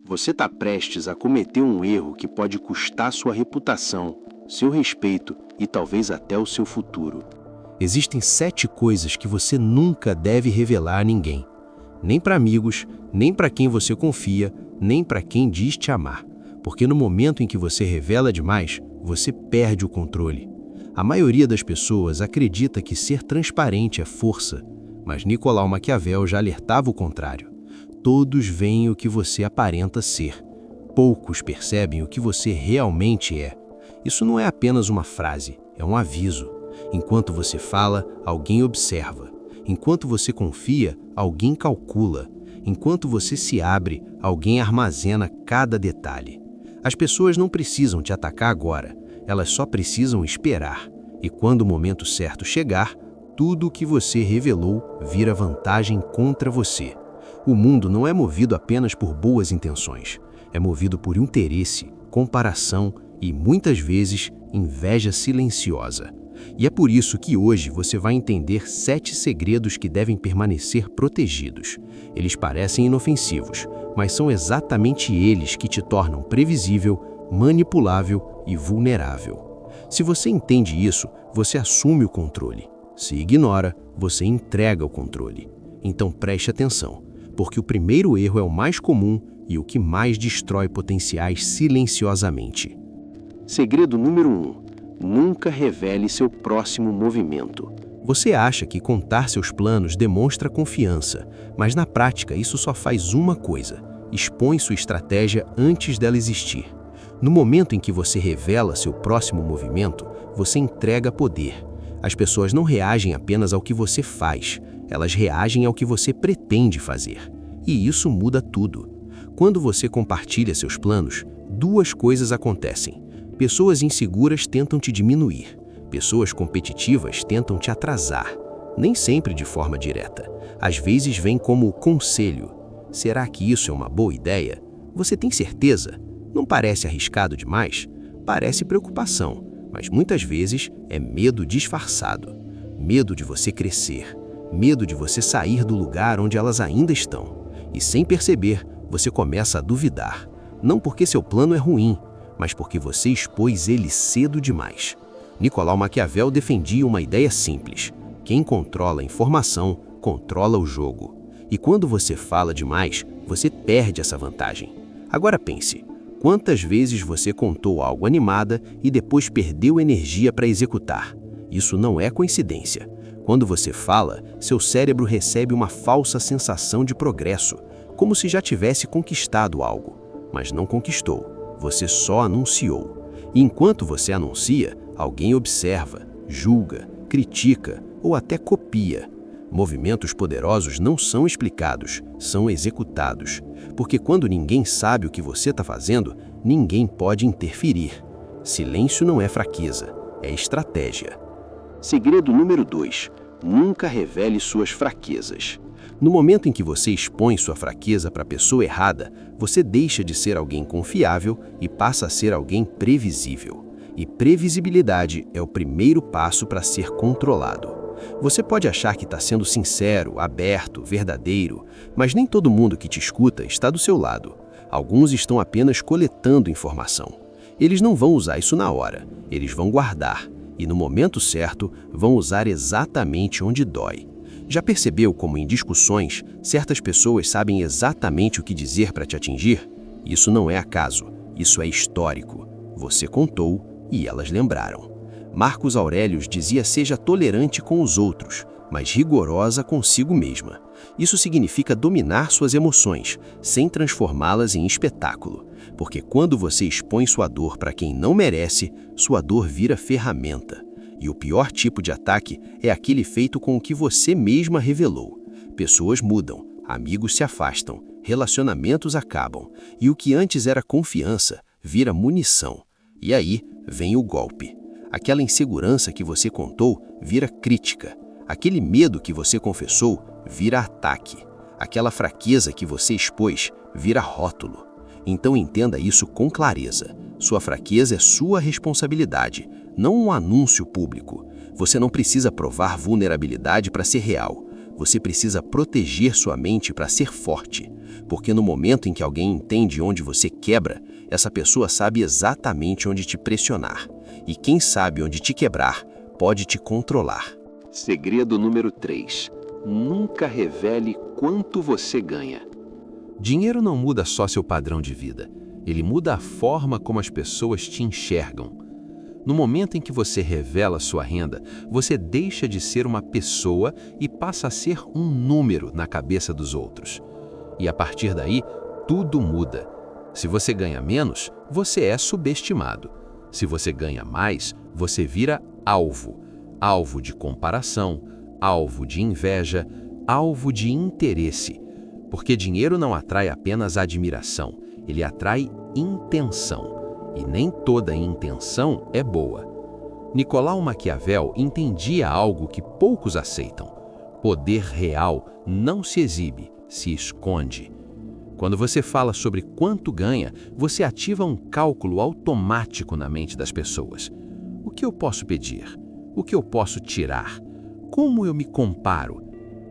Você está prestes a cometer um erro que pode custar sua reputação, seu respeito e talvez até o seu futuro. Existem 7 coisas que você nunca deve revelar a ninguém. Nem para amigos, nem para quem você confia, nem para quem diz te amar. Porque no momento em que você revela demais, você perde o controle. A maioria das pessoas acredita que ser transparente é força, mas Nicolau Maquiavel já alertava o contrário. Todos veem o que você aparenta ser. Poucos percebem o que você realmente é. Isso não é apenas uma frase, é um aviso. Enquanto você fala, alguém observa. Enquanto você confia, alguém calcula. Enquanto você se abre, alguém armazena cada detalhe. As pessoas não precisam te atacar agora, elas só precisam esperar. E quando o momento certo chegar, tudo o que você revelou vira vantagem contra você. O mundo não é movido apenas por boas intenções. É movido por interesse, comparação e, muitas vezes, inveja silenciosa. E é por isso que hoje você vai entender 7 segredos que devem permanecer protegidos. Eles parecem inofensivos, mas são exatamente eles que te tornam previsível, manipulável e vulnerável. Se você entende isso, você assume o controle. Se ignora, você entrega o controle. Então preste atenção, porque o primeiro erro é o mais comum e o que mais destrói potenciais silenciosamente. Segredo número 1. Nunca revele seu próximo movimento. Você acha que contar seus planos demonstra confiança, mas na prática isso só faz uma coisa: expõe sua estratégia antes dela existir. No momento em que você revela seu próximo movimento, você entrega poder. As pessoas não reagem apenas ao que você faz, elas reagem ao que você pretende fazer. E isso muda tudo. Quando você compartilha seus planos, 2 coisas acontecem. Pessoas inseguras tentam te diminuir. Pessoas competitivas tentam te atrasar. Nem sempre de forma direta. Às vezes vem como conselho. Será que isso é uma boa ideia? Você tem certeza? Não parece arriscado demais? Parece preocupação, mas muitas vezes é medo disfarçado. Medo de você crescer. Medo de você sair do lugar onde elas ainda estão. E sem perceber, você começa a duvidar. Não porque seu plano é ruim, mas porque você expôs ele cedo demais. Nicolau Maquiavel defendia uma ideia simples: quem controla a informação, controla o jogo. E quando você fala demais, você perde essa vantagem. Agora pense, quantas vezes você contou algo animada e depois perdeu energia para executar? Isso não é coincidência. Quando você fala, seu cérebro recebe uma falsa sensação de progresso, como se já tivesse conquistado algo, mas não conquistou. Você só anunciou. E enquanto você anuncia, alguém observa, julga, critica ou até copia. Movimentos poderosos não são explicados, são executados. Porque quando ninguém sabe o que você está fazendo, ninguém pode interferir. Silêncio não é fraqueza, é estratégia. Segredo número 2. Nunca revele suas fraquezas. No momento em que você expõe sua fraqueza para a pessoa errada, você deixa de ser alguém confiável e passa a ser alguém previsível. E previsibilidade é o primeiro passo para ser controlado. Você pode achar que está sendo sincero, aberto, verdadeiro, mas nem todo mundo que te escuta está do seu lado. Alguns estão apenas coletando informação. Eles não vão usar isso na hora, eles vão guardar. E no momento certo, vão usar exatamente onde dói. Já percebeu como em discussões, certas pessoas sabem exatamente o que dizer para te atingir? Isso não é acaso, isso é histórico. Você contou e elas lembraram. Marcos Aurélio dizia: seja tolerante com os outros, mas rigorosa consigo mesma. Isso significa dominar suas emoções, sem transformá-las em espetáculo. Porque quando você expõe sua dor para quem não merece, sua dor vira ferramenta. E o pior tipo de ataque é aquele feito com o que você mesma revelou. Pessoas mudam, amigos se afastam, relacionamentos acabam, e o que antes era confiança vira munição. E aí vem o golpe. Aquela insegurança que você contou vira crítica. Aquele medo que você confessou vira ataque. Aquela fraqueza que você expôs vira rótulo. Então entenda isso com clareza. Sua fraqueza é sua responsabilidade, não um anúncio público. Você não precisa provar vulnerabilidade para ser real. Você precisa proteger sua mente para ser forte, porque no momento em que alguém entende onde você quebra, essa pessoa sabe exatamente onde te pressionar. E quem sabe onde te quebrar, pode te controlar. Segredo número 3. Nunca revele quanto você ganha. Dinheiro não muda só seu padrão de vida. Ele muda a forma como as pessoas te enxergam. No momento em que você revela sua renda, você deixa de ser uma pessoa e passa a ser um número na cabeça dos outros. E a partir daí, tudo muda. Se você ganha menos, você é subestimado. Se você ganha mais, você vira alvo. Alvo de comparação, alvo de inveja, alvo de interesse. Porque dinheiro não atrai apenas admiração, ele atrai intenção. E nem toda intenção é boa. Nicolau Maquiavel entendia algo que poucos aceitam. Poder real não se exibe, se esconde. Quando você fala sobre quanto ganha, você ativa um cálculo automático na mente das pessoas. O que eu posso pedir? O que eu posso tirar? Como eu me comparo?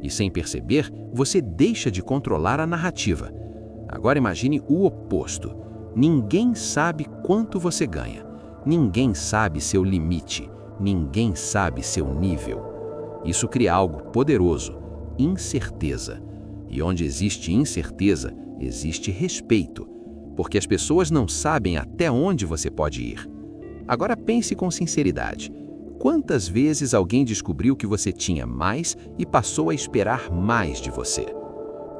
E sem perceber, você deixa de controlar a narrativa. Agora imagine o oposto. Ninguém sabe quanto você ganha. Ninguém sabe seu limite. Ninguém sabe seu nível. Isso cria algo poderoso, incerteza. E onde existe incerteza, existe respeito, porque as pessoas não sabem até onde você pode ir. Agora pense com sinceridade. Quantas vezes alguém descobriu que você tinha mais e passou a esperar mais de você?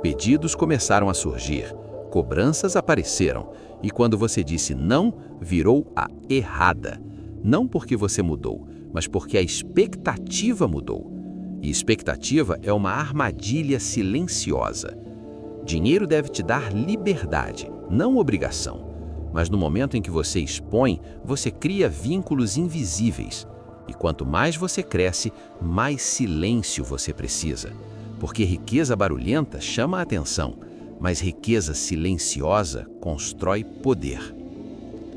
Pedidos começaram a surgir, cobranças apareceram, e quando você disse não, virou a errada. Não porque você mudou, mas porque a expectativa mudou. E expectativa é uma armadilha silenciosa. Dinheiro deve te dar liberdade, não obrigação. Mas no momento em que você expõe, você cria vínculos invisíveis. E quanto mais você cresce, mais silêncio você precisa. Porque riqueza barulhenta chama a atenção, mas riqueza silenciosa constrói poder.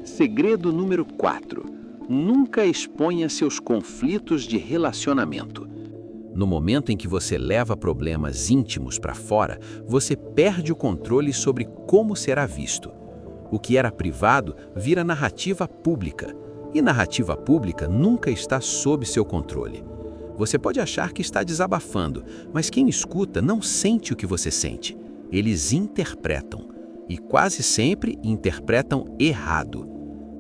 Segredo número 4. Nunca exponha seus conflitos de relacionamento. No momento em que você leva problemas íntimos para fora, você perde o controle sobre como será visto. O que era privado vira narrativa pública, e narrativa pública nunca está sob seu controle. Você pode achar que está desabafando, mas quem escuta não sente o que você sente. Eles interpretam, e quase sempre interpretam errado.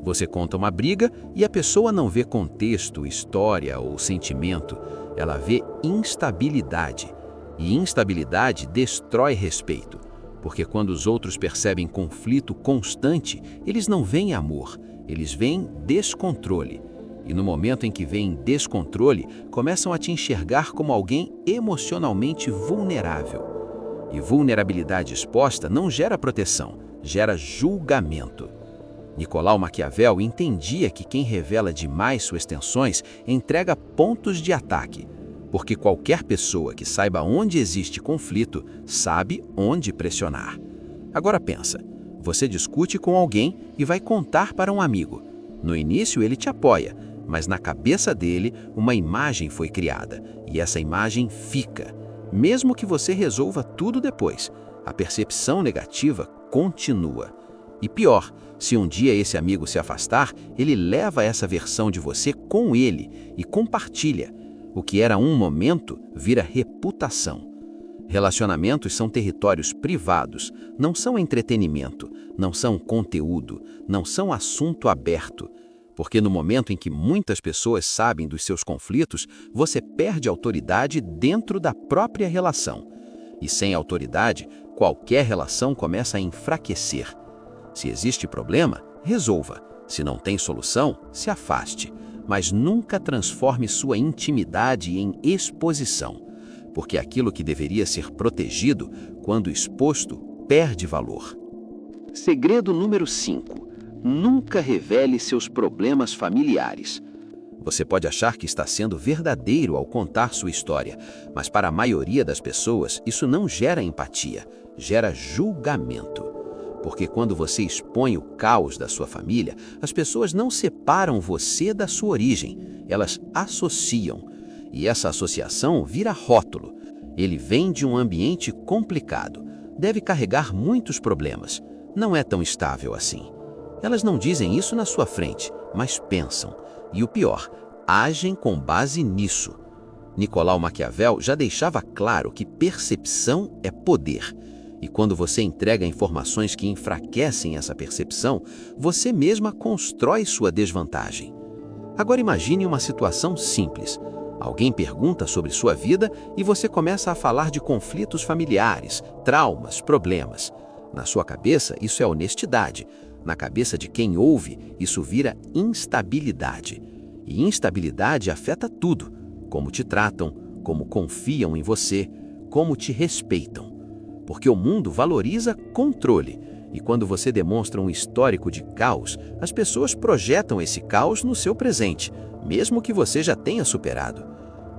Você conta uma briga e a pessoa não vê contexto, história ou sentimento. Ela vê instabilidade. E instabilidade destrói respeito. Porque quando os outros percebem conflito constante, eles não veem amor, eles veem descontrole. E no momento em que veem descontrole, começam a te enxergar como alguém emocionalmente vulnerável. E vulnerabilidade exposta não gera proteção, gera julgamento. Nicolau Maquiavel entendia que quem revela demais suas tensões entrega pontos de ataque, porque qualquer pessoa que saiba onde existe conflito sabe onde pressionar. Agora pensa, você discute com alguém e vai contar para um amigo. No início ele te apoia, mas na cabeça dele uma imagem foi criada, e essa imagem fica. Mesmo que você resolva tudo depois, a percepção negativa continua. E pior, se um dia esse amigo se afastar, ele leva essa versão de você com ele e compartilha. O que era um momento vira reputação. Relacionamentos são territórios privados, não são entretenimento, não são conteúdo, não são assunto aberto. Porque no momento em que muitas pessoas sabem dos seus conflitos, você perde autoridade dentro da própria relação. E sem autoridade, qualquer relação começa a enfraquecer. Se existe problema, resolva. Se não tem solução, se afaste. Mas nunca transforme sua intimidade em exposição. Porque aquilo que deveria ser protegido, quando exposto, perde valor. Segredo número 5. Nunca revele seus problemas familiares. Você pode achar que está sendo verdadeiro ao contar sua história, mas para a maioria das pessoas isso não gera empatia, gera julgamento. Porque quando você expõe o caos da sua família, as pessoas não separam você da sua origem, elas associam. E essa associação vira rótulo. Ele vem de um ambiente complicado, deve carregar muitos problemas, não é tão estável assim. Elas não dizem isso na sua frente, mas pensam. E o pior, agem com base nisso. Nicolau Maquiavel já deixava claro que percepção é poder. E quando você entrega informações que enfraquecem essa percepção, você mesma constrói sua desvantagem. Agora imagine uma situação simples. Alguém pergunta sobre sua vida e você começa a falar de conflitos familiares, traumas, problemas. Na sua cabeça, isso é honestidade. Na cabeça de quem ouve, isso vira instabilidade. E instabilidade afeta tudo. Como te tratam, como confiam em você, como te respeitam. Porque o mundo valoriza controle. E quando você demonstra um histórico de caos, as pessoas projetam esse caos no seu presente, mesmo que você já tenha superado.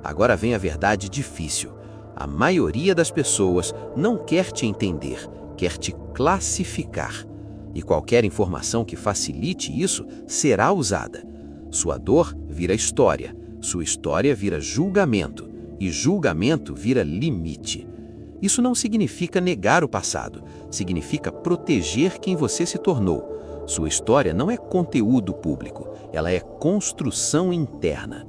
Agora vem a verdade difícil. A maioria das pessoas não quer te entender, quer te classificar. E qualquer informação que facilite isso será usada. Sua dor vira história, sua história vira julgamento, e julgamento vira limite. Isso não significa negar o passado, significa proteger quem você se tornou. Sua história não é conteúdo público, ela é construção interna.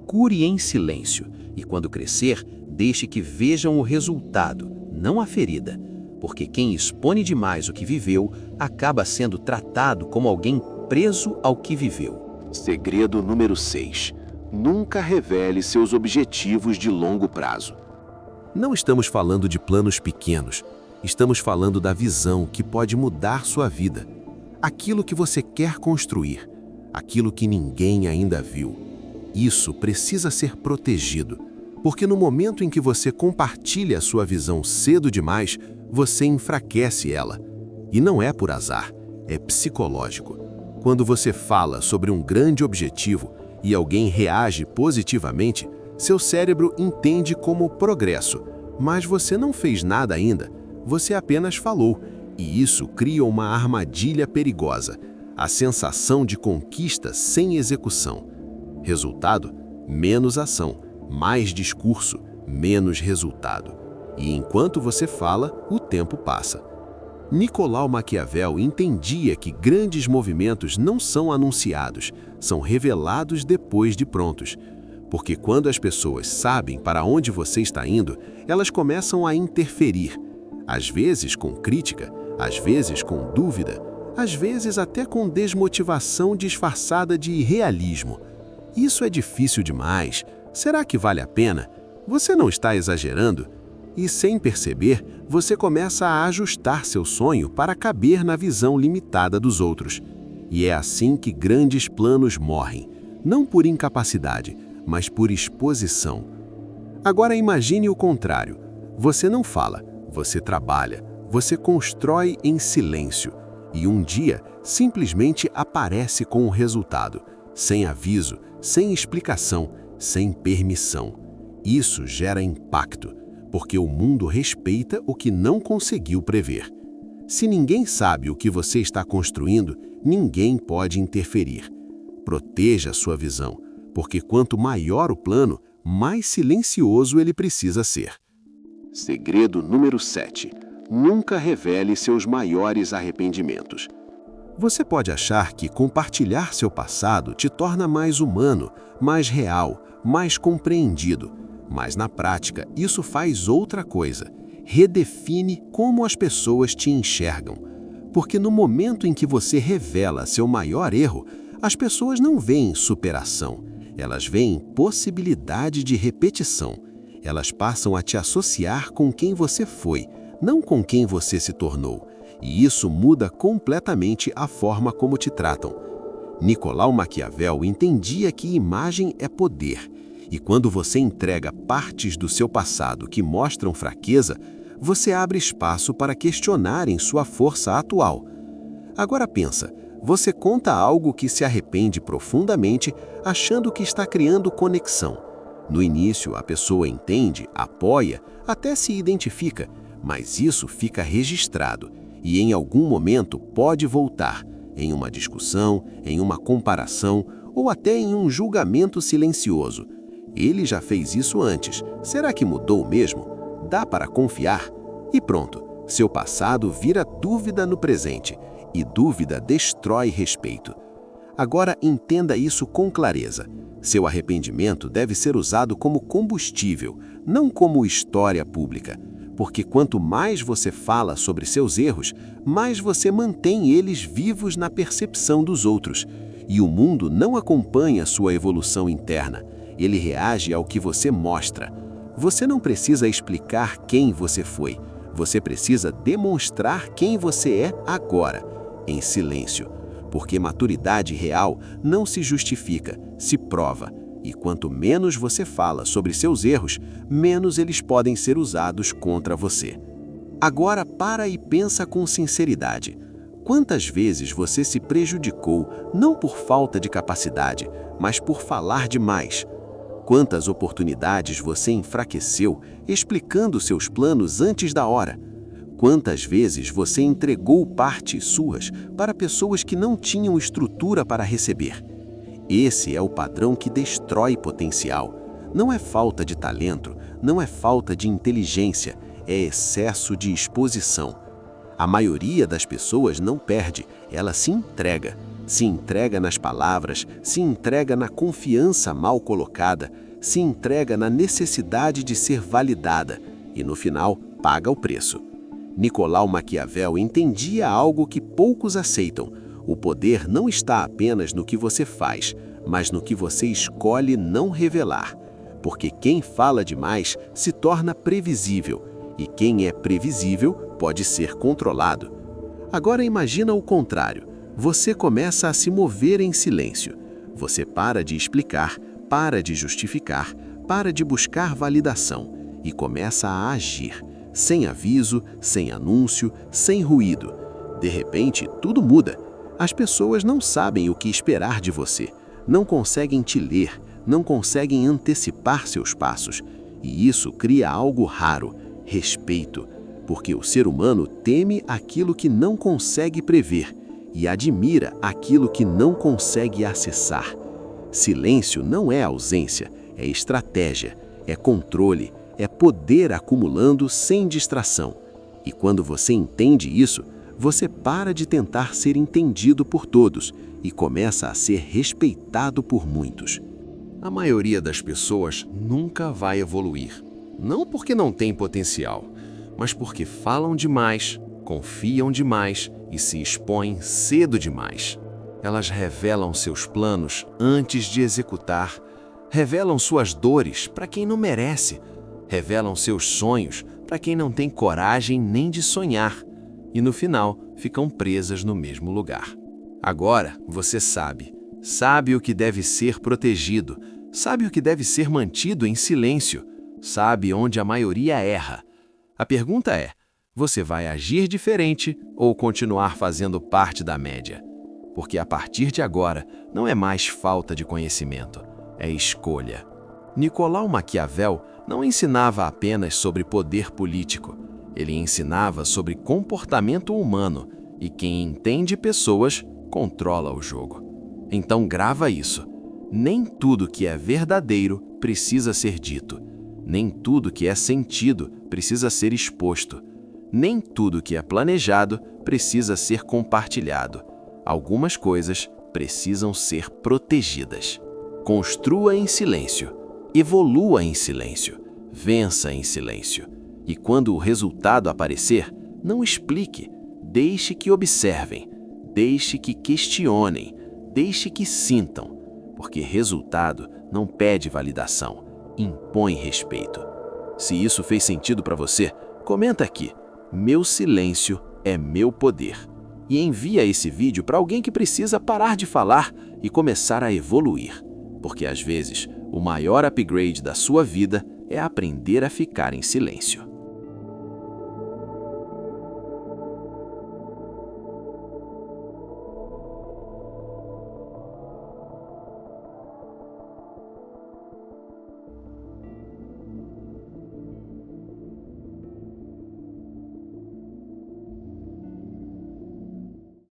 Cure em silêncio e, quando crescer, deixe que vejam o resultado, não a ferida. Porque quem expõe demais o que viveu acaba sendo tratado como alguém preso ao que viveu. Segredo número 6. Nunca revele seus objetivos de longo prazo. Não estamos falando de planos pequenos. Estamos falando da visão que pode mudar sua vida. Aquilo que você quer construir. Aquilo que ninguém ainda viu. Isso precisa ser protegido. Porque no momento em que você compartilha a sua visão cedo demais, você enfraquece ela. E não é por azar, é psicológico. Quando você fala sobre um grande objetivo e alguém reage positivamente, seu cérebro entende como progresso, mas você não fez nada ainda, você apenas falou, e isso cria uma armadilha perigosa, a sensação de conquista sem execução. Resultado? Menos ação, mais discurso, menos resultado. E enquanto você fala, o tempo passa. Nicolau Maquiavel entendia que grandes movimentos não são anunciados, são revelados depois de prontos. Porque quando as pessoas sabem para onde você está indo, elas começam a interferir. Às vezes com crítica, às vezes com dúvida, às vezes até com desmotivação disfarçada de realismo. Isso é difícil demais. Será que vale a pena? Você não está exagerando? E sem perceber, você começa a ajustar seu sonho para caber na visão limitada dos outros. E é assim que grandes planos morrem, não por incapacidade, mas por exposição. Agora imagine o contrário. Você não fala, você trabalha, você constrói em silêncio. E um dia, simplesmente aparece com o resultado, sem aviso, sem explicação, sem permissão. Isso gera impacto, porque o mundo respeita o que não conseguiu prever. Se ninguém sabe o que você está construindo, ninguém pode interferir. Proteja a sua visão, porque quanto maior o plano, mais silencioso ele precisa ser. Segredo número 7. Nunca revele seus maiores arrependimentos. Você pode achar que compartilhar seu passado te torna mais humano, mais real, mais compreendido. Mas na prática, isso faz outra coisa. Redefine como as pessoas te enxergam. Porque no momento em que você revela seu maior erro, as pessoas não veem superação. Elas veem possibilidade de repetição. Elas passam a te associar com quem você foi, não com quem você se tornou. E isso muda completamente a forma como te tratam. Nicolau Maquiavel entendia que imagem é poder. E quando você entrega partes do seu passado que mostram fraqueza, você abre espaço para questionarem sua força atual. Agora pensa, você conta algo que se arrepende profundamente, achando que está criando conexão. No início, a pessoa entende, apoia, até se identifica, mas isso fica registrado e em algum momento pode voltar, em uma discussão, em uma comparação ou até em um julgamento silencioso. Ele já fez isso antes. Será que mudou mesmo? Dá para confiar? E pronto, seu passado vira dúvida no presente. E dúvida destrói respeito. Agora entenda isso com clareza. Seu arrependimento deve ser usado como combustível, não como história pública. Porque quanto mais você fala sobre seus erros, mais você mantém eles vivos na percepção dos outros. E o mundo não acompanha sua evolução interna. Ele reage ao que você mostra. Você não precisa explicar quem você foi. Você precisa demonstrar quem você é agora, em silêncio. Porque maturidade real não se justifica, se prova. E quanto menos você fala sobre seus erros, menos eles podem ser usados contra você. Agora para e pensa com sinceridade. Quantas vezes você se prejudicou, não por falta de capacidade, mas por falar demais? Quantas oportunidades você enfraqueceu, explicando seus planos antes da hora? Quantas vezes você entregou partes suas para pessoas que não tinham estrutura para receber? Esse é o padrão que destrói potencial. Não é falta de talento, não é falta de inteligência, é excesso de exposição. A maioria das pessoas não perde, ela se entrega. Se entrega nas palavras, se entrega na confiança mal colocada, se entrega na necessidade de ser validada e, no final, paga o preço. Nicolau Maquiavel entendia algo que poucos aceitam. O poder não está apenas no que você faz, mas no que você escolhe não revelar. Porque quem fala demais se torna previsível, e quem é previsível pode ser controlado. Agora imagina o contrário. Você começa a se mover em silêncio. Você para de explicar, para de justificar, para de buscar validação e começa a agir. Sem aviso, sem anúncio, sem ruído. De repente, tudo muda. As pessoas não sabem o que esperar de você, não conseguem te ler, não conseguem antecipar seus passos. E isso cria algo raro, respeito, porque o ser humano teme aquilo que não consegue prever e admira aquilo que não consegue acessar. Silêncio não é ausência, é estratégia, é controle, é poder acumulando sem distração. E quando você entende isso, você para de tentar ser entendido por todos e começa a ser respeitado por muitos. A maioria das pessoas nunca vai evoluir. Não porque não tem potencial, mas porque falam demais, confiam demais e se expõem cedo demais. Elas revelam seus planos antes de executar, revelam suas dores para quem não merece, revelam seus sonhos para quem não tem coragem nem de sonhar e no final ficam presas no mesmo lugar. Agora você sabe o que deve ser protegido, sabe o que deve ser mantido em silêncio, sabe onde a maioria erra. A pergunta é, você vai agir diferente ou continuar fazendo parte da média? Porque a partir de agora não é mais falta de conhecimento, é escolha. Nicolau Maquiavel não ensinava apenas sobre poder político, ele ensinava sobre comportamento humano e quem entende pessoas controla o jogo. Então grava isso, nem tudo que é verdadeiro precisa ser dito, nem tudo que é sentido precisa ser exposto, nem tudo que é planejado precisa ser compartilhado. Algumas coisas precisam ser protegidas. Construa em silêncio, evolua em silêncio, vença em silêncio. E quando o resultado aparecer, não explique, deixe que observem, deixe que questionem, deixe que sintam, porque resultado não pede validação, impõe respeito. Se isso fez sentido para você, comenta aqui, meu silêncio é meu poder. E envia esse vídeo para alguém que precisa parar de falar e começar a evoluir. Porque às vezes, o maior upgrade da sua vida é aprender a ficar em silêncio.